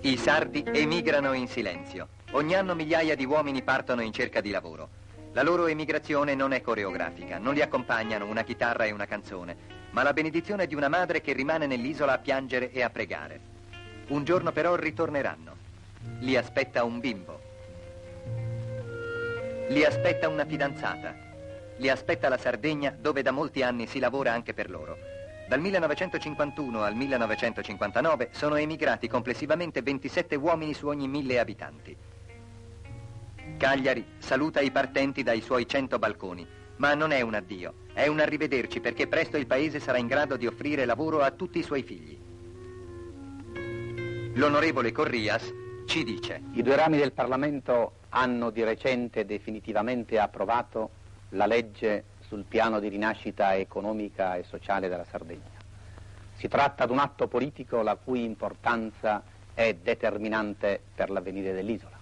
I sardi emigrano in silenzio. Ogni anno migliaia di uomini partono in cerca di lavoro. La loro emigrazione non è coreografica, non li accompagnano una chitarra e una canzone, ma la benedizione di una madre che rimane nell'isola a piangere e a pregare. Un giorno però ritorneranno. Li aspetta un bimbo. Li aspetta una fidanzata. Li aspetta la Sardegna, dove da molti anni si lavora anche per loro. Dal 1951 al 1959 sono emigrati complessivamente 27 uomini su ogni 1000 abitanti. Cagliari saluta i partenti dai suoi 100 balconi, ma non è un addio, è un arrivederci, perché presto il paese sarà in grado di offrire lavoro a tutti i suoi figli. L'onorevole Corrias ci dice: I due rami del Parlamento hanno di recente definitivamente approvato la legge sul piano di rinascita economica e sociale della Sardegna. Si tratta di un atto politico la cui importanza è determinante per l'avvenire dell'isola.